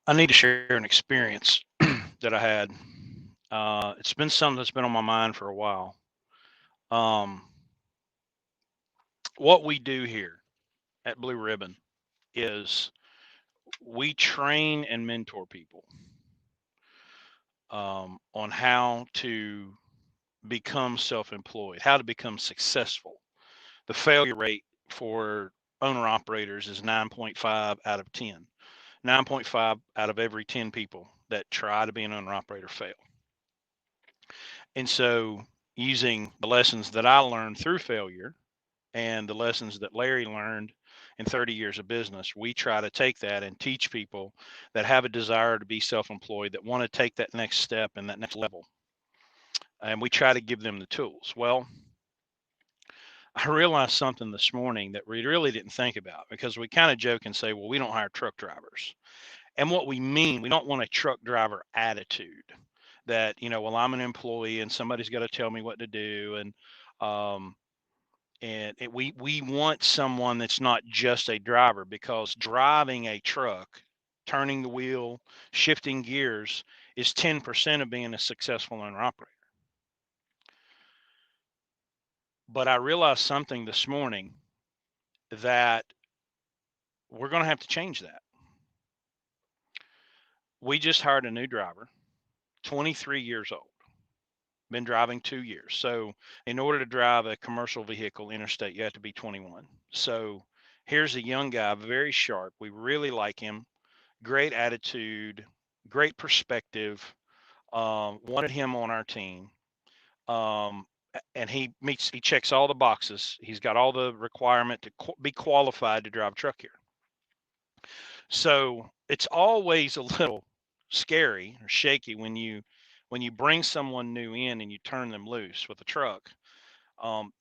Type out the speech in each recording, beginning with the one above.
I need to share an experience that I had. It's been something that's been on my mind for a while. Um, what we do here at Blue Ribbon is we train and mentor people on how to become self employed, how to become successful. The failure rate for owner operators is 9.5 out of 10. 9.5 out of every 10 people that try to be an owner operator fail. And so, using the lessons that I learned through failure and the lessons that Larry learned in 30 years of business, we try to take that and teach people that have a desire to be self employed, that want to take that next step and that next level. And we try to give them the tools. Well, I realized something this morning that we really didn't think about because we kind of joke and say, well, we don't hire truck drivers. And what we mean, we don't want a truck driver attitude that, well, I'm an employee and somebody's got to tell me what to do. Um, we want someone that's not just a driver, because driving a truck, turning the wheel, shifting gears is 10% of being a successful owner operator. But I realized something this morning that we're going to have to change that. We just hired a new driver, 23 years old, been driving 2 years. So, in order to drive a commercial vehicle interstate, you have to be 21. So, here's a young guy, very sharp. We really like him. Great attitude, great perspective. Wanted him on our team. Um, and he checks all the boxes. He's got all the requirement to be qualified to drive a truck here. So it's always a little scary or shaky when you bring someone new in and you turn them loose with a truck. Um,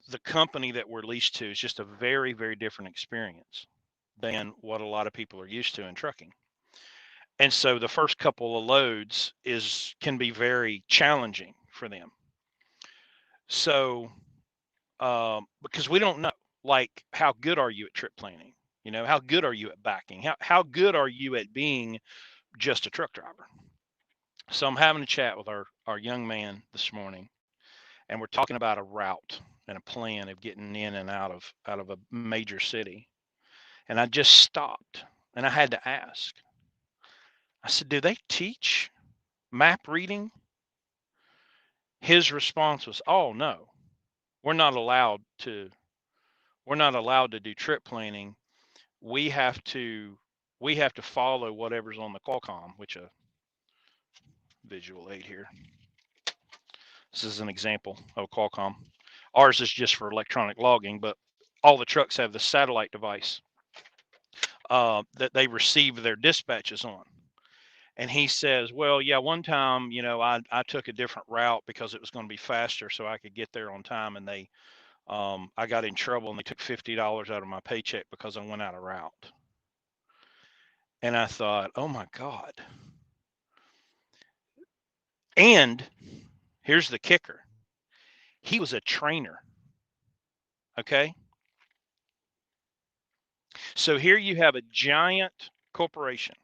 the company that we're leased to is just a very, very different experience than what a lot of people are used to in trucking. And so the first couple of loads is can be very challenging for them. So because we don't know, like, how good are you at trip planning? How good are you at backing? How good are you at being just a truck driver? So I'm having a chat with our young man this morning, and we're talking about a route and a plan of getting in and out of a major city. And I just stopped and I had to ask. I said, "Do they teach map reading?" His response was, "Oh no, we're not allowed to. We're not allowed to do trip planning. We have to. We have to follow whatever's on the Qualcomm, which a visual aid here. This is an example of Qualcomm. Ours is just for electronic logging, but all the trucks have the satellite device that they receive their dispatches on." And he says, "Well, yeah, one time, I took a different route because it was going to be faster, so I could get there on time, and I got in trouble, and they took $50 out of my paycheck because I went out of route." And I thought, oh my God. And here's the kicker: he was a trainer. Okay. So here you have a giant corporation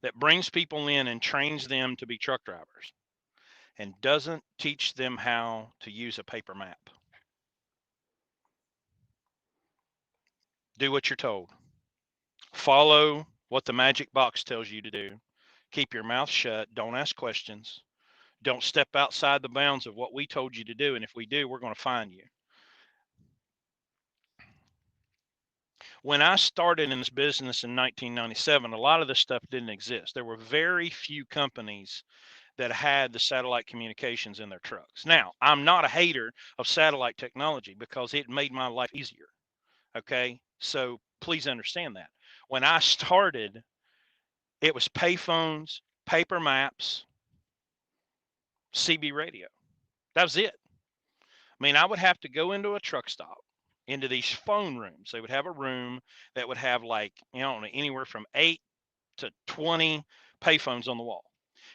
that brings people in and trains them to be truck drivers and doesn't teach them how to use a paper map. Do what you're told, follow what the magic box tells you to do, keep your mouth shut, don't ask questions, don't step outside the bounds of what we told you to do. And if we do, we're going to find you. When I started in this business in 1997, a lot of this stuff didn't exist. There were very few companies that had the satellite communications in their trucks. Now, I'm not a hater of satellite technology because it made my life easier. Okay. So please understand that. When I started, it was payphones, paper maps, CB radio. That was it. I mean, I would have to go into a truck stop, into these phone rooms. They would have a room that would have, like, anywhere from 8 to 20 payphones on the wall.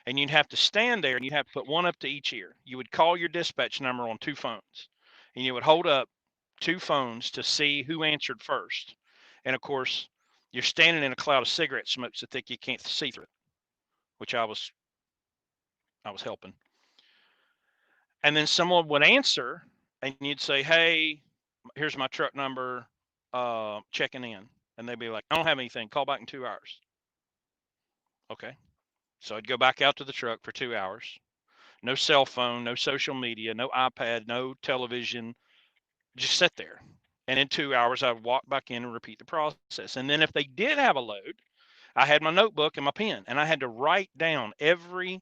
And you'd have to stand there and you'd have to put one up to each ear. You would call your dispatch number on two phones, and you would hold up two phones to see who answered first. And of course, You're standing in a cloud of cigarette smoke so thick you can't see through it, which I was helping. And then someone would answer, and you'd say, "Hey, here's my truck number, checking in," and they'd be like, "I don't have anything. Call back in 2 hours." Okay, so I'd go back out to the truck for 2 hours. No cell phone, no social media, no iPad, no television. Just sit there. And in 2 hours, I would walk back in and repeat the process. And then if they did have a load, I had my notebook and my pen, and I had to write down every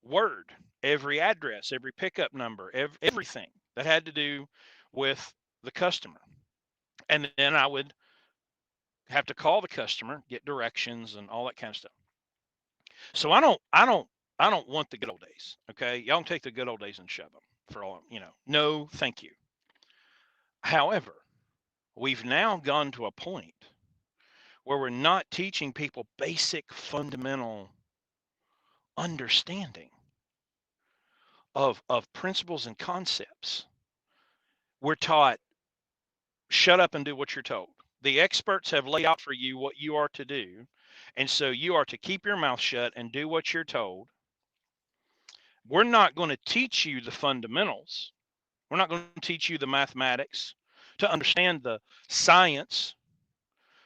word, every address, every pickup number, everything that had to do with the customer. And then I would have to call the customer, get directions, and all that kind of stuff. So I don't want the good old days. Okay, y'all can take the good old days and shove them for all you know. No, thank you. However, we've now gone to a point where we're not teaching people basic fundamental understanding of principles and concepts. We're taught shut up and do what you're told. The experts have laid out for you what you are to do, and so you are to keep your mouth shut and do what you're told. We're not going to teach you the fundamentals. We're not going to teach you the mathematics to understand the science.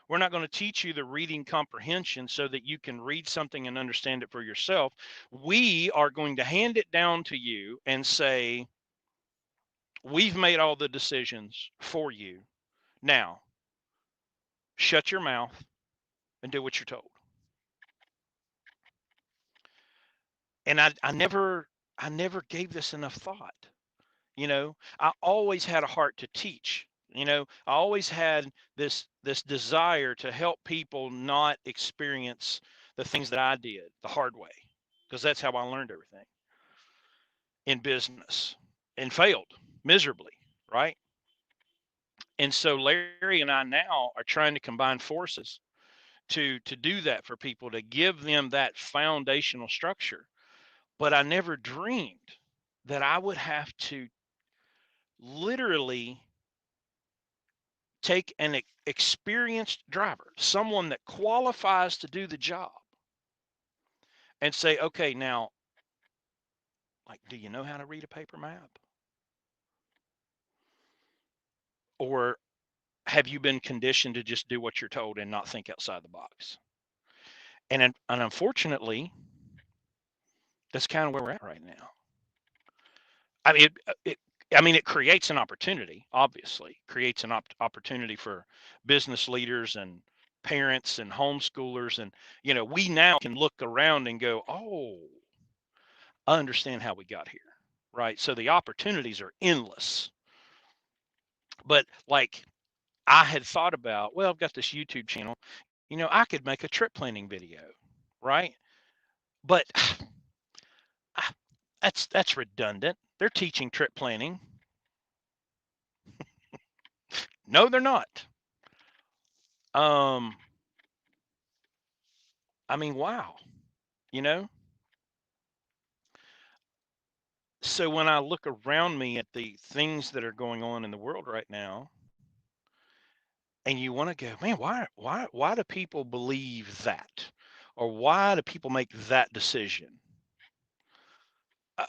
We're not going to teach you the reading comprehension so that you can read something and understand it for yourself. We are going to hand it down to you and say, we've made all the decisions for you. Now, shut your mouth and do what you're told. And I never gave this enough thought. I always had a heart to teach. I always had this desire to help people not experience the things that I did the hard way, because that's how I learned everything in business and failed miserably, right? And so Larry and I now are trying to combine forces to do that for people, to give them that foundational structure. But I never dreamed that I would have to literally take an experienced driver, someone that qualifies to do the job, and say, okay, now, like, do you know how to read a paper map? Or have you been conditioned to just do what you're told and not think outside the box? And unfortunately, that's kind of where we're at right now. I mean, it creates an opportunity, obviously, creates an opportunity for business leaders and parents and homeschoolers. And, we now can look around and go, oh, I understand how we got here, right? So the opportunities are endless. But like I had thought about, well, I've got this YouTube channel, I could make a trip planning video, right? But that's redundant. They're teaching trip planning. No, they're not. Um, I mean, wow, you know? So when I look around me at the things that are going on in the world right now, and you want to go, man, why do people believe that? Or why do people make that decision? Uh,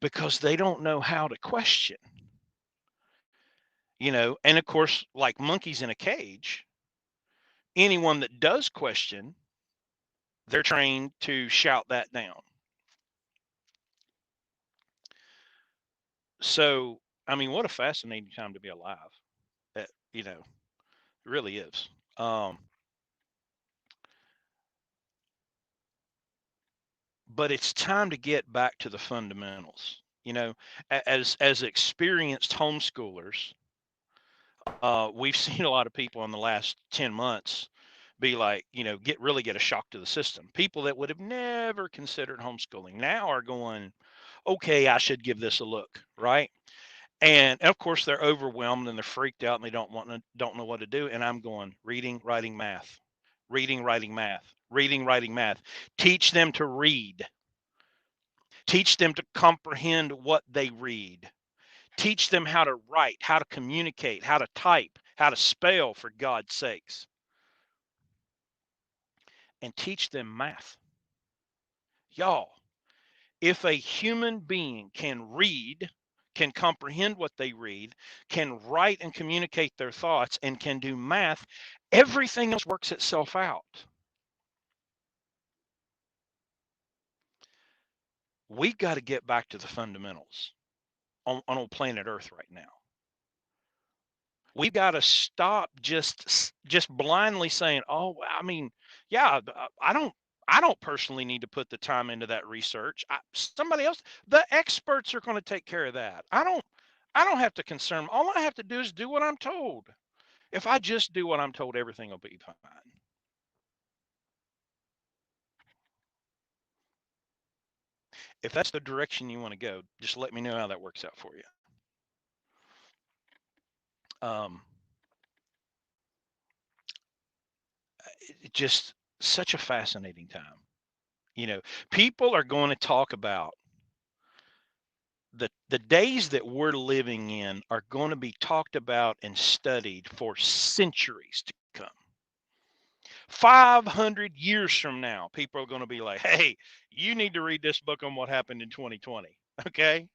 because they don't know how to question, and of course, like monkeys in a cage, anyone that does question, they're trained to shout that down. So, I mean, what a fascinating time to be alive. It really is. But it's time to get back to the fundamentals. As experienced homeschoolers, we've seen a lot of people in the last 10 months be like, get a shock to the system. People that would have never considered homeschooling now are going, okay, I should give this a look, right? And of course they're overwhelmed and they're freaked out and they don't know what to do. And I'm going, reading, writing, math, reading, writing, math, reading, writing, math. Teach them to read. Teach them to comprehend what they read. Teach them how to write, how to communicate, how to type, how to spell, for God's sakes. and teach them math. Y'all, if a human being can read, can comprehend what they read, can write and communicate their thoughts, and can do math, everything else works itself out. We got to get back to the fundamentals on planet Earth right now. We've got to stop just blindly saying, "Oh, I mean, yeah, I don't personally need to put the time into that research. Somebody else, the experts are going to take care of that. I don't have to concern. All I have to do is do what I'm told. If I just do what I'm told, everything will be fine." If that's the direction you want to go, just let me know how that works out for you. Um, just such a fascinating time. You know, people are going to talk about the days that we're living in are going to be talked about and studied for centuries to come. 500 years from now, people are going to be like, "Hey, you need to read this book on what happened in 2020." Okay?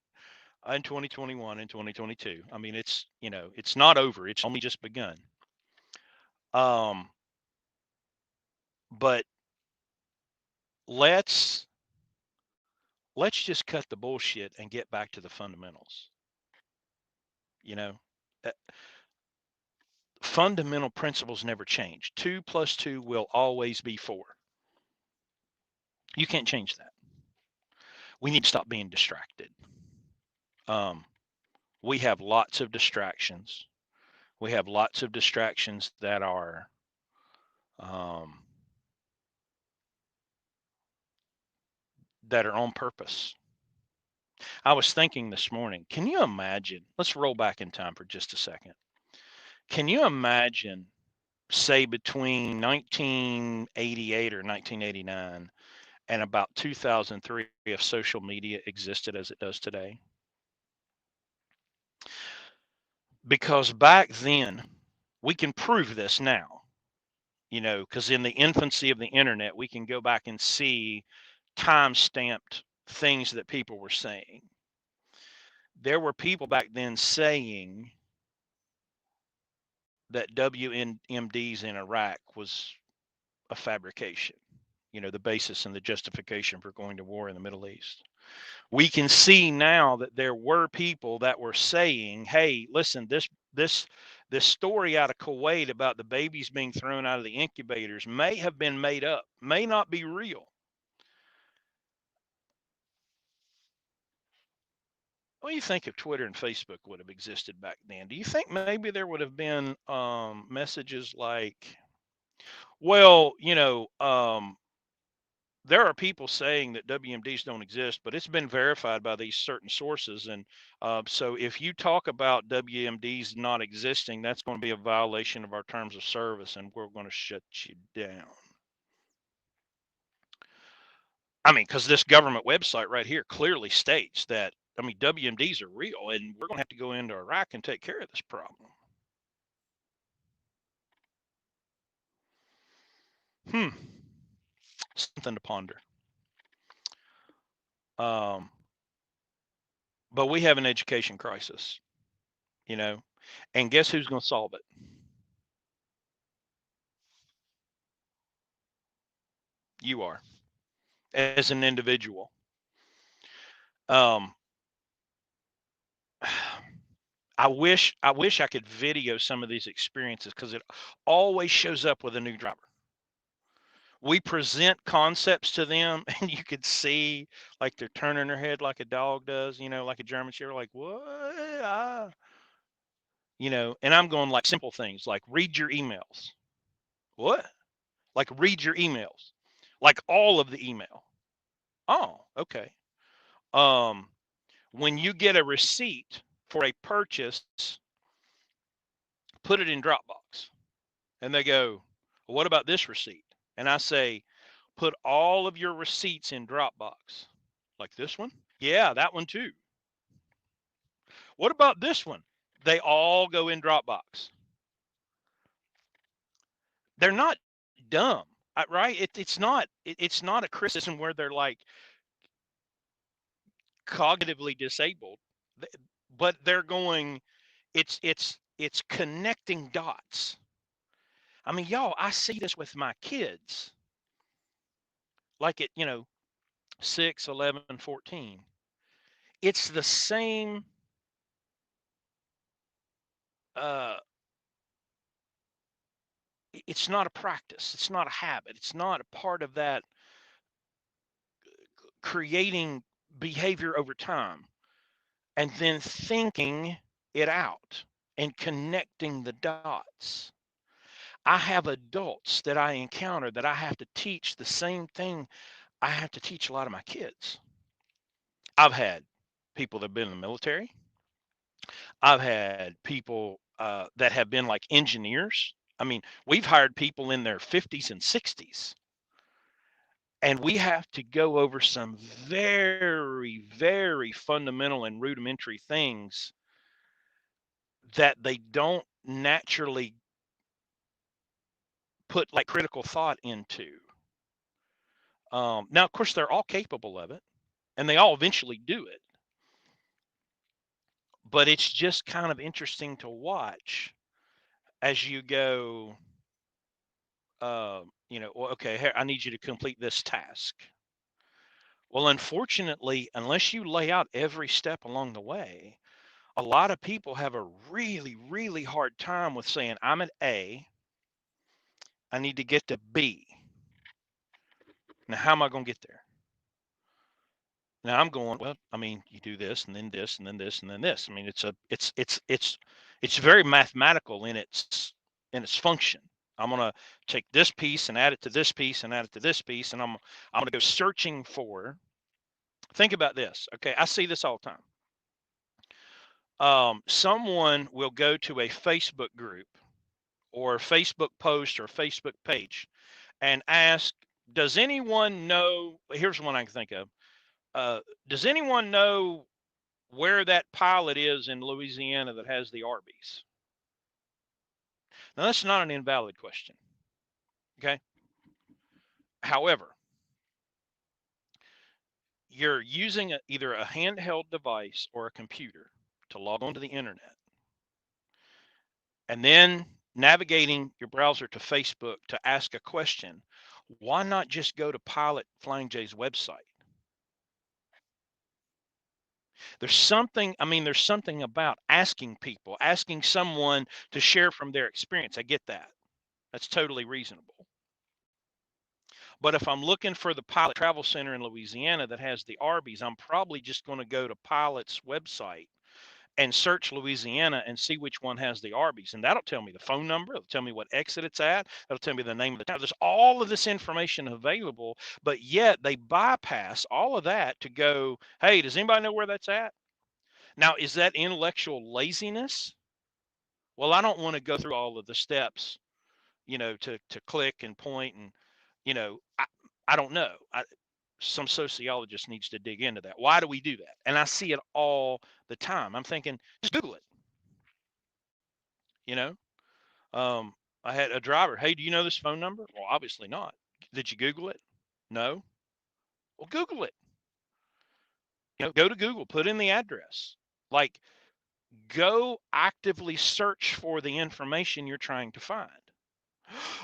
In 2021 and 2022. I mean, it's not over. It's only just begun. Um, but let's let's just cut the bullshit and get back to the fundamentals. You know, Uh, fundamental principles never change. 2 plus 2 will always be 4. You can't change that. We need to stop being distracted. Um, we have lots of distractions. We have lots of distractions um, that are on purpose. I was thinking this morning, can you imagine? Let's roll back in time for just a second. Can you imagine, say, between 1988 or 1989 and about 2003, if social media existed as it does today? Because back then, we can prove this now, because in the infancy of the internet, we can go back and see time stamped things that people were saying. There were people back then saying that WMDs in Iraq was a fabrication, the basis and the justification for going to war in the Middle East. We can see now that there were people that were saying, "Hey, listen, this story out of Kuwait about the babies being thrown out of the incubators may have been made up, may not be real." What do you think if Twitter and Facebook would have existed back then? Do you think maybe there would have been messages like, "Well, there are people saying that WMDs don't exist, but it's been verified by these certain sources. And so if you talk about WMDs not existing, that's going to be a violation of our terms of service, and we're going to shut you down." I mean, because this government website right here clearly states that, I mean, WMDs are real, and we're going to have to go into Iraq and take care of this problem. Hmm. Something to ponder. Um, but we have an education crisis, you know, and guess who's going to solve it? You are, as an individual. Um, I wish I could video some of these experiences because it always shows up with a new driver. We present concepts to them, and you could see like they're turning their head like a dog does, like a German Shepherd, like what? And I'm going like simple things like read your emails. What? Like read your emails, like all of the email. Oh, okay. Um, when you get a receipt for a purchase, put it in Dropbox. And they go, "Well, what about this receipt?" And I say, "Put all of your receipts in Dropbox." "Like this one?" "Yeah, that one too." "What about this one?" They all go in Dropbox. They're not dumb. right? It's not a criticism where they're like cognitively disabled, but they're going. It's connecting dots. I mean, y'all, I see this with my kids, like at 6, 11, 14. It's the same. Uh, it's not a practice. It's not a habit. It's not a part of that creating behavior over time and then thinking it out and connecting the dots. I have adults that I encounter that I have to teach the same thing I have to teach a lot of my kids. I've had people that have been in the military. I've had people that have been like engineers. I mean, we've hired people in their 50s and 60s, and we have to go over some very, very fundamental and rudimentary things that they don't naturally put like critical thought into. Now, of course, they're all capable of it, and they all eventually do it. But it's just kind of interesting to watch as you go. Well, okay, here, I need you to complete this task. Well, unfortunately, unless you lay out every step along the way, a lot of people have a really, really hard time with saying, I'm at A, I need to get to B. Now, how am I going to get there? Now I'm going, well, I mean, you do this and then this and then this and then this. I mean, it's very mathematical in its function. I'm going to take this piece and add it to this piece and add it to this piece, and I'm going to go searching for. Think about this. Okay, I see this all the time. Someone will go to a Facebook group or a Facebook post or a Facebook page and ask, does anyone know? Here's one I can think of. Does anyone know where that pilot is in Louisiana that has the Arby's? Now, that's not an invalid question. Okay. However, you're using either a handheld device or a computer to log onto the internet and then navigating your browser to Facebook to ask a question. Why not just go to Pilot Flying J's website? There's something about asking people, asking someone to share from their experience. I get that. That's totally reasonable. But if I'm looking for the Pilot Travel Center in Louisiana that has the Arby's, I'm probably just going to go to Pilot's website and search Louisiana and see which one has the Arby's. And that'll tell me the phone number. It'll tell me what exit it's at. It'll tell me the name of the town. There's all of this information available, but yet they bypass all of that to go, hey, does anybody know where that's at? Now, is that intellectual laziness? Well, I don't want to go through all of the steps, to click and point and, I don't know. Some sociologist needs to dig into that. Why do we do that? And I see it all the time. I'm thinking, just Google it. You know, I had a driver. Hey, do you know this phone number? Well, obviously not. Did you Google it? No. Well, Google it. Go to Google, put in the address. Like, go actively search for the information you're trying to find.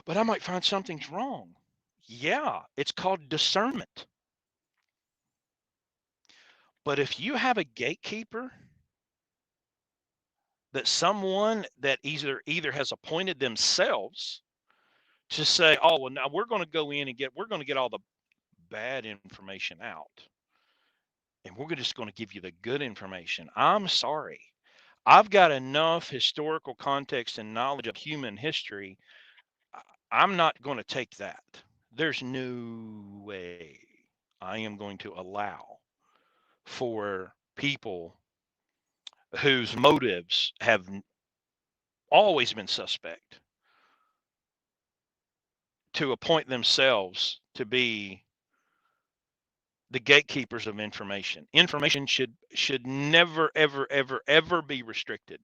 But I might find something's wrong. Yeah, it's called discernment. But if you have a gatekeeper that someone that either has appointed themselves to say, oh, well, now we're going to go in and we're going to get all the bad information out, and we're just going to give you the good information. I'm sorry. I've got enough historical context and knowledge of human history. I'm not going to take that. There's no way I am going to allow for people whose motives have always been suspect to appoint themselves to be the gatekeepers of information. Information should never, ever, ever, ever be restricted.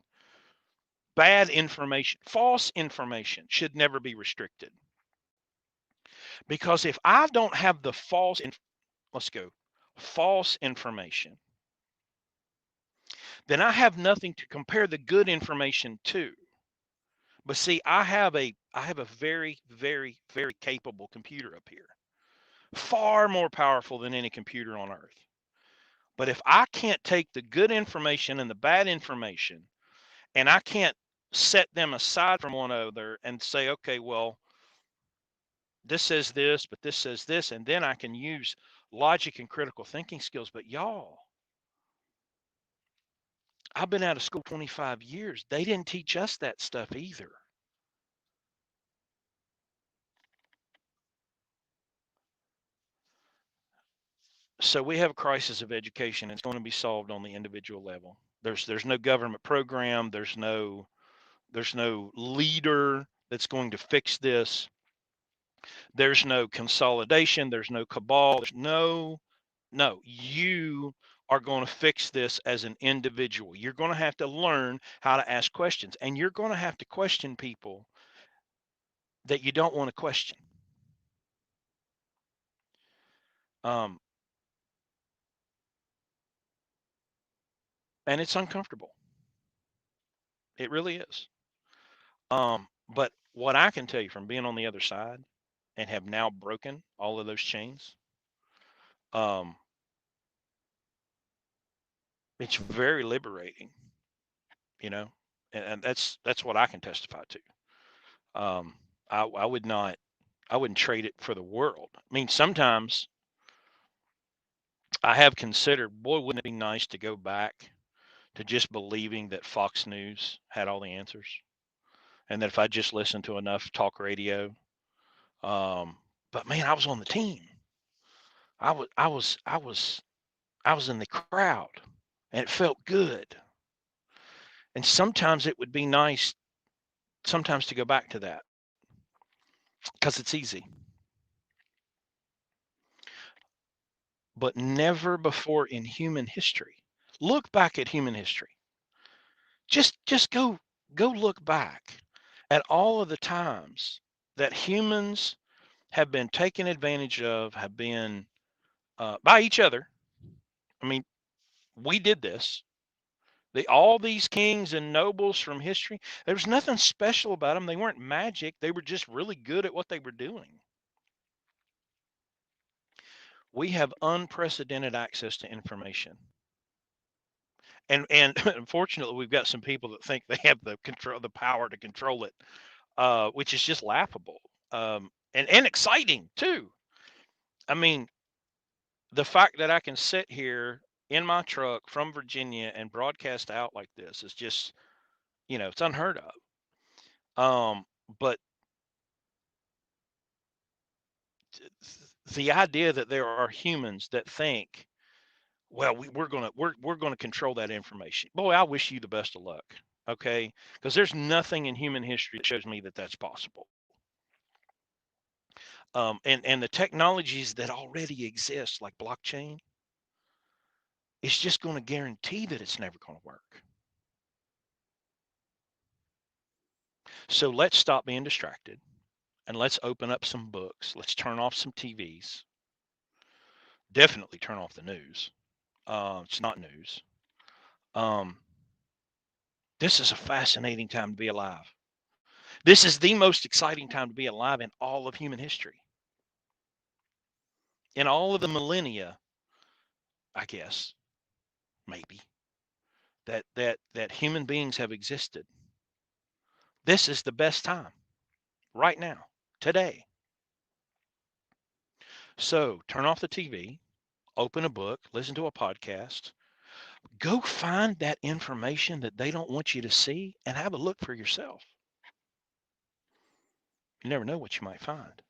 Bad information, false information should never be restricted. Because if I don't have the let's go, false information, then I have nothing to compare the good information to. But see, I have a very, very, very capable computer up here, far more powerful than any computer on earth. But if I can't take the good information and the bad information, and I can't set them aside from one another and say, okay, well, this says this, but this says this, and then I can use logic and critical thinking skills. But y'all, I've been out of school 25 years. They didn't teach us that stuff either. So we have a crisis of education. It's going to be solved on the individual level. There's no government program. There's no leader that's going to fix this. There's no consolidation. There's no cabal. No. You are going to fix this as an individual. You're going to have to learn how to ask questions, and you're going to have to question people that you don't want to question. Um, and it's uncomfortable. It really is. But what I can tell you from being on the other side and have now broken all of those chains, um, it's very liberating, you know, and that's what I can testify to. I would not, I wouldn't trade it for the world. I mean, sometimes I have considered, boy, wouldn't it be nice to go back to just believing that Fox News had all the answers, and that if I just listened to enough talk radio, but man, I was on the team. I was in the crowd, and it felt good. And sometimes it would be nice sometimes to go back to that because it's easy. But never before in human history. Look back at human history. Just go look back at all of the times that humans have been taken advantage of, have been by each other. I mean, we did this. All these kings and nobles from history, there was nothing special about them. They weren't magic. They were just really good at what they were doing. We have unprecedented access to information. And unfortunately, we've got some people that think they have the power to control it, which is just laughable, and exciting too. I mean, the fact that I can sit here in my truck from Virginia and broadcast out like this is just, it's unheard of. But the idea that there are humans that think, well, we're gonna control that information. Boy, I wish you the best of luck. Okay, because there's nothing in human history that shows me that that's possible. And the technologies that already exist, like blockchain, it's just going to guarantee that it's never going to work. So let's stop being distracted and let's open up some books. Let's turn off some TVs. Definitely turn off the news. It's not news. Um, this is a fascinating time to be alive. This is the most exciting time to be alive in all of human history. In all of the millennia, I guess, maybe, that human beings have existed. This is the best time right now, today. So turn off the TV, open a book, listen to a podcast, go find that information that they don't want you to see and have a look for yourself. You never know what you might find.